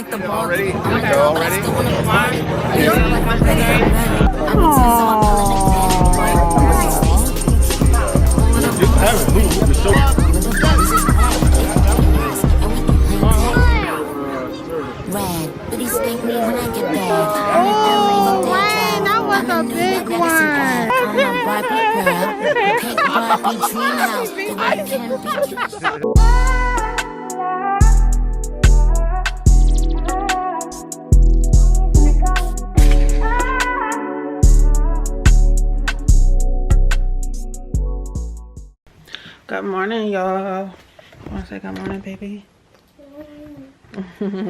like the ball. Already? I'm like, Go already? still wanna party. I be so I'm feeling Just have it. Move. You're so. Red, but he spank me when I get back. Oh, man, that was a big one. Good morning, y'all. Want to say good morning, baby?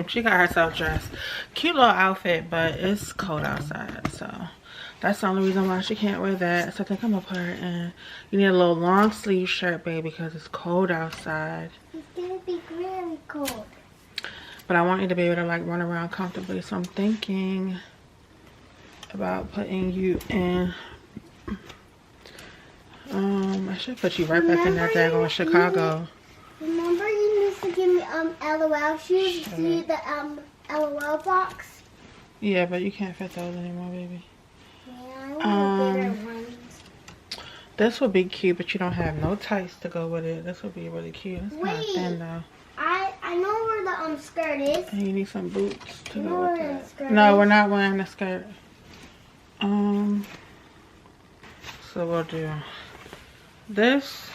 She got herself dressed. Cute little outfit, but it's cold outside, so that's the only reason why she can't wear that. So I think I'm gonna put her in. You need a little long sleeve shirt, baby, because it's cold outside. It's gonna be really cold. But I want you to be able to like run around comfortably, so I'm thinking about putting you in. I should put you right back in that daggone Chicago. Remember you used to give me LOL shoes? See the LOL box? Yeah, but you can't fit those anymore, baby. Yeah, I want bigger ones. This would be cute, but you don't have no tights to go with it. This would be really cute. It's kind of thin though. I know where the skirt is. And you need some boots to go with that. Skirt No, is. we're not wearing the skirt. So we'll do this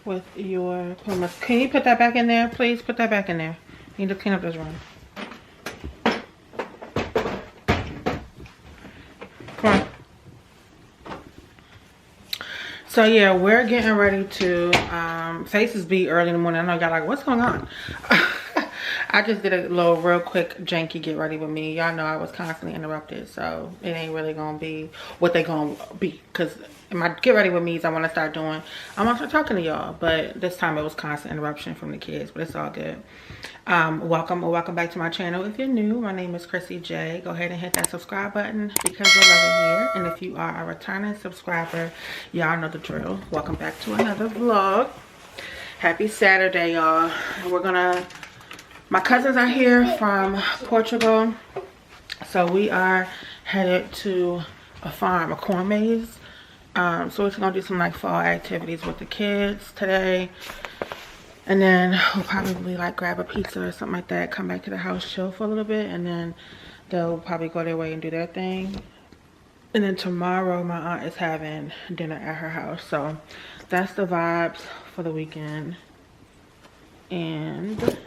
with your pumas. Can you put that back in there, please? Put that back in there. You need to clean up this room. Come on. So yeah, we're getting ready to faces be early in the morning. I know y'all like, what's going on? I just did a little real quick janky get ready with me. Y'all know I was constantly interrupted, so it ain't really gonna be what they gonna be. Cause my get ready with me's I want to start doing. I'm gonna start talking to y'all, but this time it was constant interruption from the kids, but it's all good. Welcome back to my channel. If you're new, my name is Chrissy J. Go ahead and hit that subscribe button because you're loving here. And if you are a returning subscriber, y'all know the drill. Welcome back to another vlog. Happy Saturday, y'all. My cousins are here from Portugal, so we are headed to a farm, a corn maze. So we're just gonna do some like fall activities with the kids today, and then we'll probably like grab a pizza or something like that, come back to the house, chill for a little bit, and then they'll probably go their way and do their thing. And then tomorrow my aunt is having dinner at her house, so that's the vibes for the weekend. And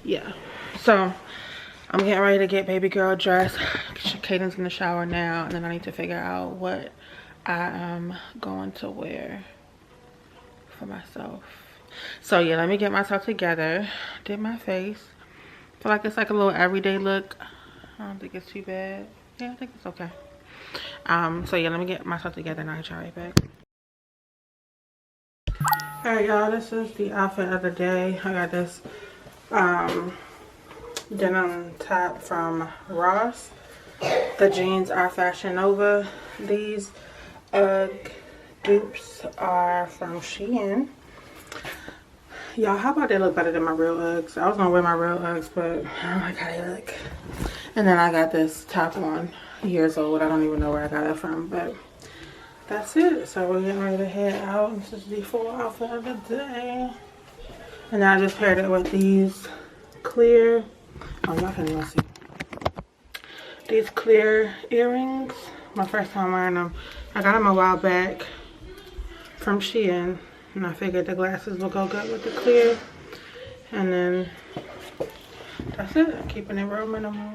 yeah, so I'm getting ready to get baby girl dressed. Caden's in the shower now, and then I need to figure out what I am going to wear for myself. So yeah, let me get myself together. Did my face. Feel like it's like a little everyday look. I don't think it's too bad. Yeah, I think it's okay. So yeah, let me get myself together and I'll hit y'all right back. Alright y'all, this is the outfit of the day. I got this denim top from Ross. The jeans are Fashion Nova. These UGG dupes are from Shein. Y'all, how about they look better than my real Uggs? I was gonna wear my real Uggs, but I don't like how they look. And then I got this top on, years old. I don't even know where I got it from, but that's it. So we're getting ready to head out. This is the full outfit of the day. And then I just paired it with these clear, oh y'all can't even see. These clear earrings. My first time wearing them. I got them a while back from Shein. And I figured the glasses will go good with the clear. And then that's it. I'm keeping it real minimal.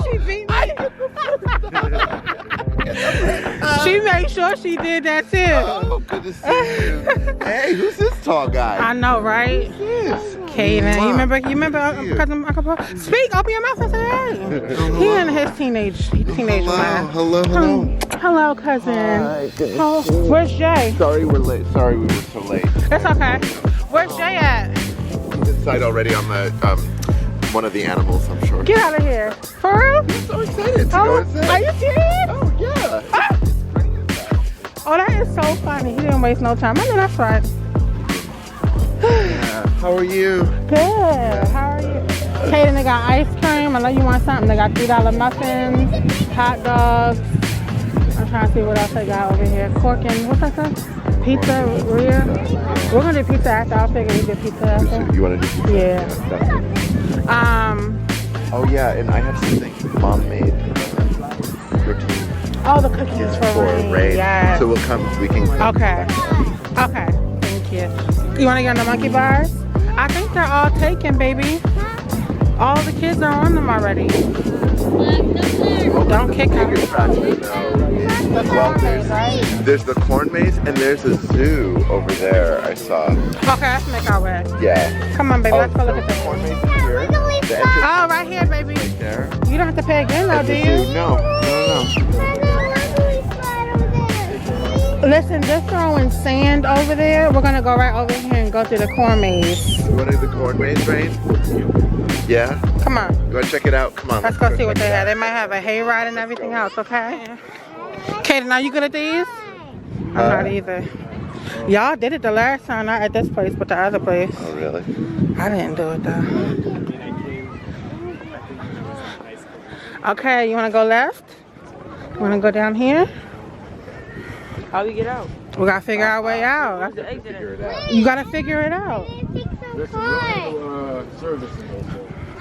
She beat me. She made sure she did that too. Oh, good to see you. Hey, who's this tall guy? I know, right? Yes. Kaden, you remember cousin Uncle Paul? Speak, open your mouth and say hey. He in his teenage mind. Hello. Hello, cousin. Hi, good. Oh, where's Jay? Sorry we're late. Sorry we were so late. It's okay. Where's Jay at? He's inside already on the one of the animals, I'm sure. Get out of here. For real? I'm so excited to go inside. Are you serious? Oh yeah. Ah. Oh, that is so funny. He didn't waste no time. I know that's right. Yeah. How are you? Good. How are you? Kaden, they got ice cream. I know you want something. They got $3 muffins, hot dogs. I'm trying to see what else they got over here. Cork and what's that stuff? Pizza, rear. We're gonna do pizza after. I'll figure we do pizza after. You want to do pizza? Yeah. Oh yeah, and I have something Mom made. Protein. Oh, the cookies for Rain. Yeah. So we'll come. We can. Okay. Okay. Thank you. You want to get on the monkey bars? I think they're all taken, baby. All the kids are on them already. Don't kick her. Well, there's the corn maze and there's a zoo over there. I saw. Okay, let's make our way. Yeah. Come on, baby. Let's go look at the corn maze is here. The entrance Oh, right here, baby. right there. You don't have to pay again, though, do you? No. Listen, they're throwing sand over there. We're gonna go right over here and go through the corn maze. You want to do the corn maze, Rain? Yeah. Come on. You want to check it out? Come on. Let's go see what they have. They might have a hayride and everything else, okay? Kaden, are you good at these? I'm not either. Y'all did it the last time, not at this place, but the other place. Oh, really? I didn't do it though. Okay, you wanna go left? You wanna go down here? How do we get out? We gotta figure our way out. Figure it out. You gotta figure it out.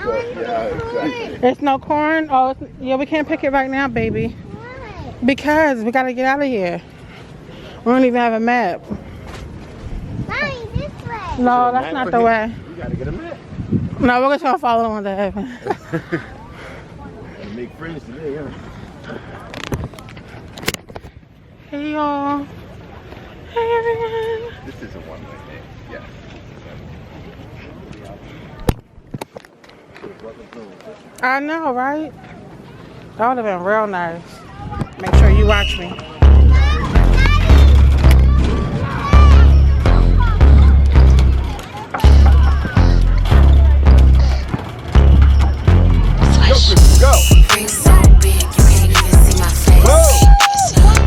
Yeah, exactly. There's no corn? Oh, yeah, we can't pick it right now, baby. Because we gotta get out of here. We don't even have a map. Mommy, this way. No, that's not the way. You gotta get a map. No, we're just gonna follow on the heaven. Make friends today, huh? Hey y'all. Hey everyone. This is a one-way thing. Yes. I know, right? That would have been real nice. Make sure you watch me. Go! Ring so big, you can't even see my face.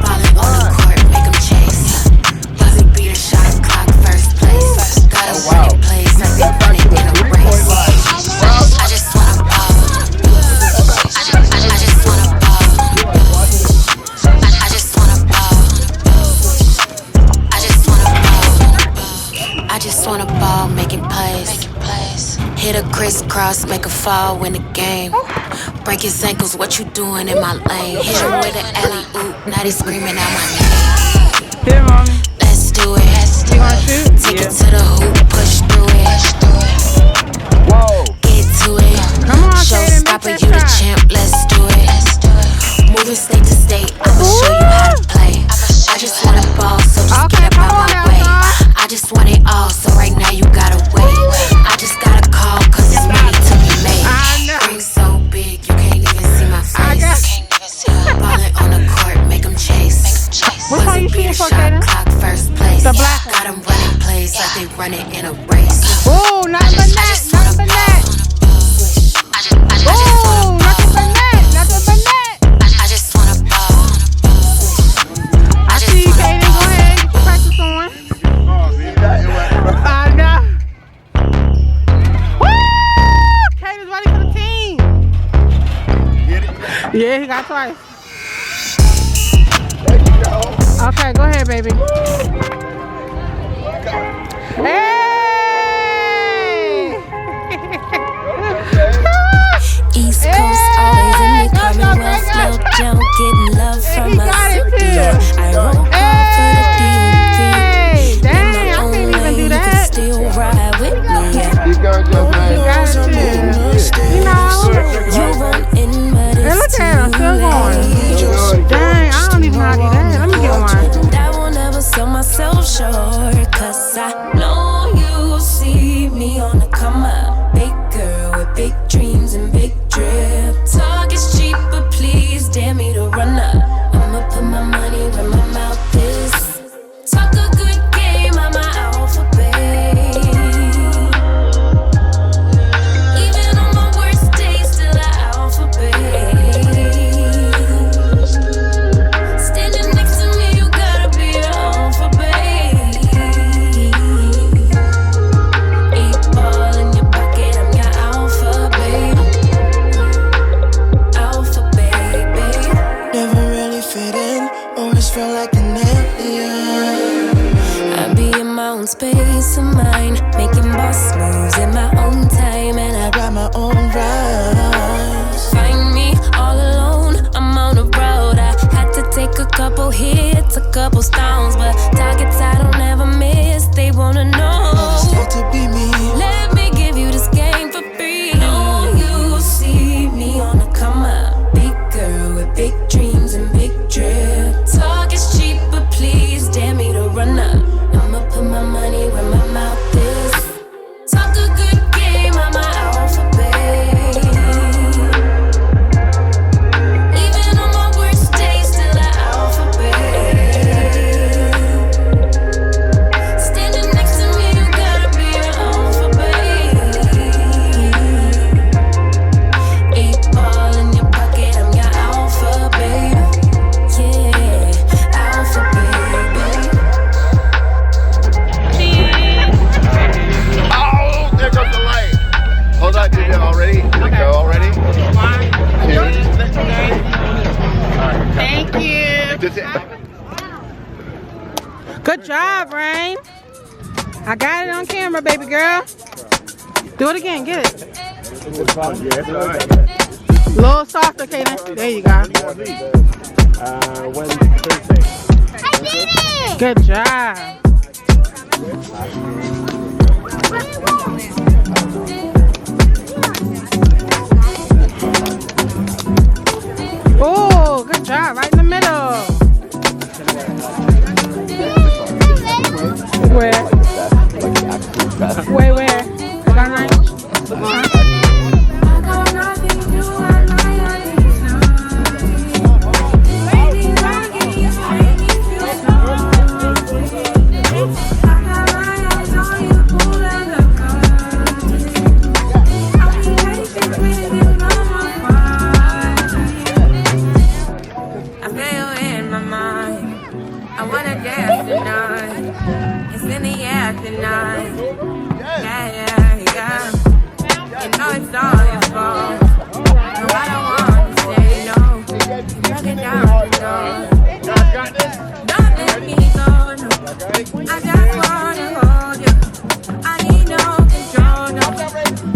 Ballin' on the court, make 'em chase. Buzzy beat a shot clock, first place. Got a winning place, I think run it in a race. I just wanna ball. I just wanna ball. I just wanna ball. I just wanna ball. I just wanna ball, making plays. Hit a crisscross, make a fall, win the game. Break his ankles, what you doing in my lane? Hit him with an alley-oop, now they screaming out my name. Hit him, mommy. Let's do it. You gonna shoot? Take it to the hoop, push through it. Whoa! Get to it. Come on, Kaden, Showstopper, make you the that shot. champ, let's do it. Moving state to state, I'ma show you how to play. I just wanna ball, so just Okay, get come up on out now, my way. son. I just want it all, so right now you gotta wait. I just gotta call, cause it's money to be made. I know. Ring so big, you can't even see my face. got- Ballin' on the court, make 'em chase. What song you shooting for, Kaden? Clock, first place. The black one. Got 'em running plays like they running in a race. Ooh, nothing but net, nothing but net. Ooh, nothing but net, nothing but net. I just wanna ball. I see you, Kaden. Go ahead, get your practice on. I know. Woo! Kaden's ready for the team. Yeah, he got twice. Okay, go ahead, baby. Hey! East Coast always in the Commonwealth. Lil' Joe getting love from He us. got it too. I won't call for the DMV. Hey, Then myself short, cause I know you see me on the come up. Big girl with big dreams and big drip. Talk is cheap, but please dare me to run up. I'ma put my money where my mouth is. Talk a good game, I'm my alphabet. Even on my worst days, still an alphabet. Standing next to me, you gotta be an alphabet. 8 ball in your pocket, I'm your alphabet. Alphabet, babe. Never really fit in, always felt like an alien. I be in my own space of mind, making boss moves in my own time, and I Ride my own ride. find me all alone. I'm on the road. I had to take a couple hits, a couple stones, but targets I don't ever miss. They wanna know. Still to be me. Let me give you this game for free. Know you see me on the come up. Big girl with big dreams and big drip. Talk is cheap, but please dare me to run up. I'ma put my money where my mouth is. Talk a good game, I'm my alphabet. Even on my worst days, still an alphabet. Standing next to me, you gotta be an alphabet. 8 ball in your pocket, I'm your alphabet. Yeah, alphabet, babe. Oh, there goes the light. Hold on, did it already? Did it go already? Thank you. Did it? Good job, Rain. I got it on camera, baby girl. Do it again, get it. Yeah, it's all right. A little softer, Kaden. There you go. Wednesday, Thursday. I did it! Good job. Oh, good job. Right in the middle. Where? Where? Got nine? I feel in my mind. I wanna dance tonight. It's in the air tonight. Yeah. You know it's all your fault. No, I don't wanna say no. You broke it down the door. Don't let me go, no. I just wanna hold you. I need no control, no.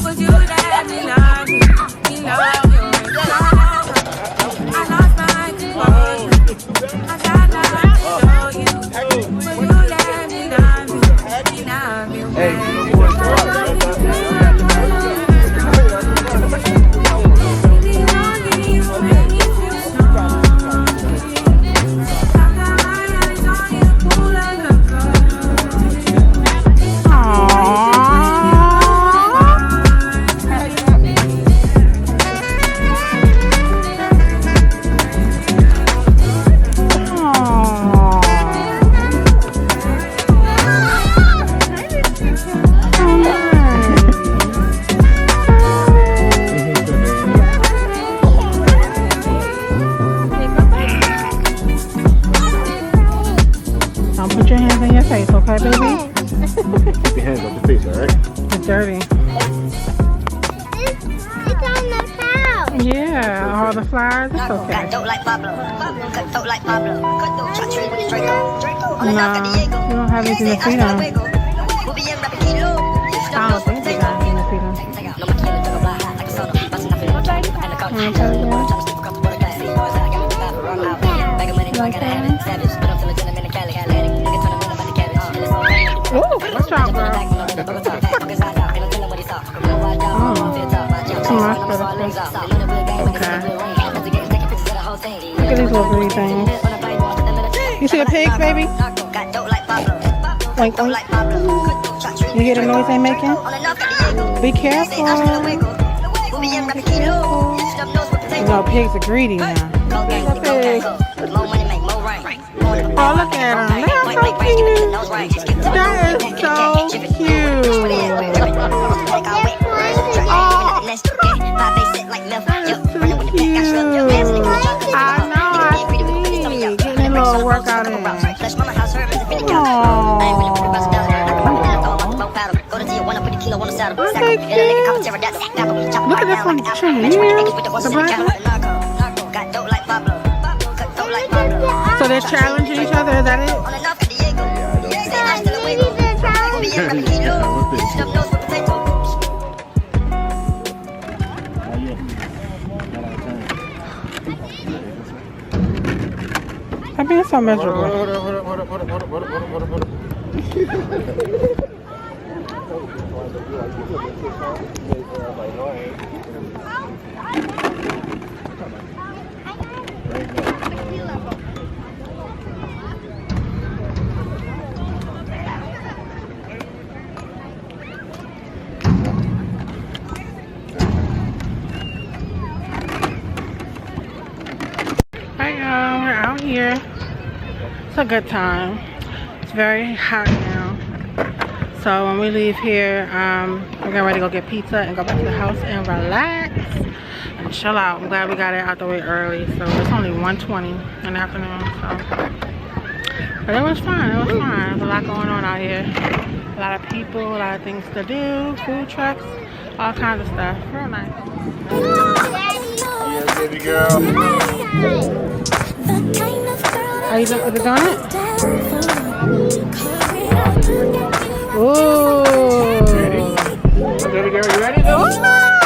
Would you let me love you? Me love you. It's all over. I lost my composure. I got nothing to show you. Would you let me love you? Me love you, baby. Don't put your hands in your face, okay, baby? Keep your hands off your face, all right? It's dirty. It's on the couch. Yeah, all the flowers, it's okay. Got dope like Pablo. Cut throat like Pablo. Cut throat, shot trade with Draco. On the knock at Nah, Diego. you don't have anything to feed them. We'll be in rapping kilo. I don't think they got anything to feed them. No maquilla, tengo baja, like a soda. Busting up in the train, and the car. Wanna tell you that? Trying to slip across the border, glass. See, boys, I got me the vibe, run out. Bag of money, no, I gotta have it. Savage, but I'm still a gentleman in Cali. Atlantic, nigga, turn around about the cabbage. And it's all right. Ooh, good job, girl. Look at these little green things. You see the pigs, baby? Got dope like Pablo. Oink, oink. You hear the noise they making? Be careful. You know, pigs are greedy now. Pigs. Oh, look at them. They're so cute. That is so cute. Oh, that is so cute. I know, I see. Getting a little workout in. Look at this one tree. The black one. So they're challenging each other, is that it? I'm being so miserable. Hold up. Hi y'all, we're out here. It's a good time. It's very hot now. So when we leave here, we're getting ready to go get pizza and go back to the house and relax and chill out. I'm glad we got it out the way early. So it's only 1:20 in the afternoon. So, but it was fun. It was fun. There's a lot going on out here. A lot of people, a lot of things to do, food trucks, all kinds of stuff. Real nice. Yeah, baby girl. Are you doing it? Ooh. Ready? Baby girl, you ready? Ooh,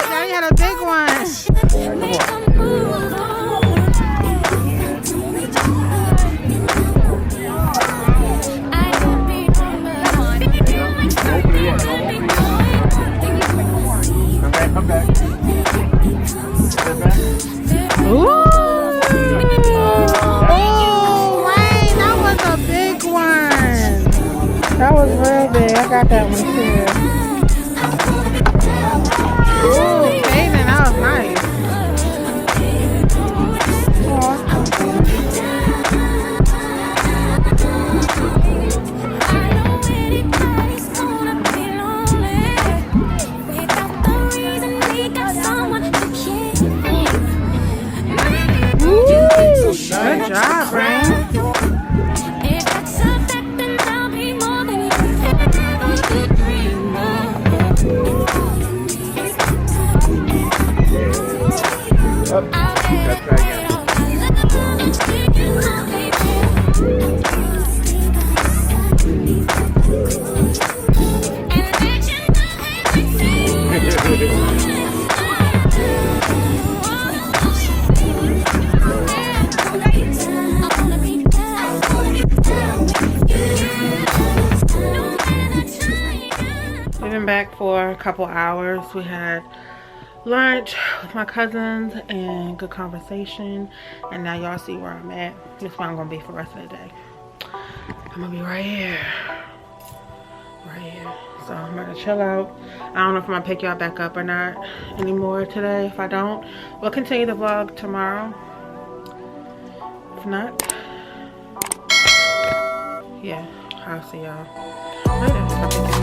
Daddy had a big one. Come back. Ooh. Oh, wait, that was a big one. That was real big. I got that one too. Ooh, Aiden, that was nice. Good job, Brian. Let's try again. We've been back for a couple hours. We had lunch with my cousins and good conversation, and now y'all see where I'm at. This is where I'm gonna be for the rest of the day. I'm gonna be right here. So I'm gonna chill out. I don't know if I'm gonna pick y'all back up or not anymore today. If I don't, we'll continue the vlog tomorrow. If not, yeah, I'll see y'all later.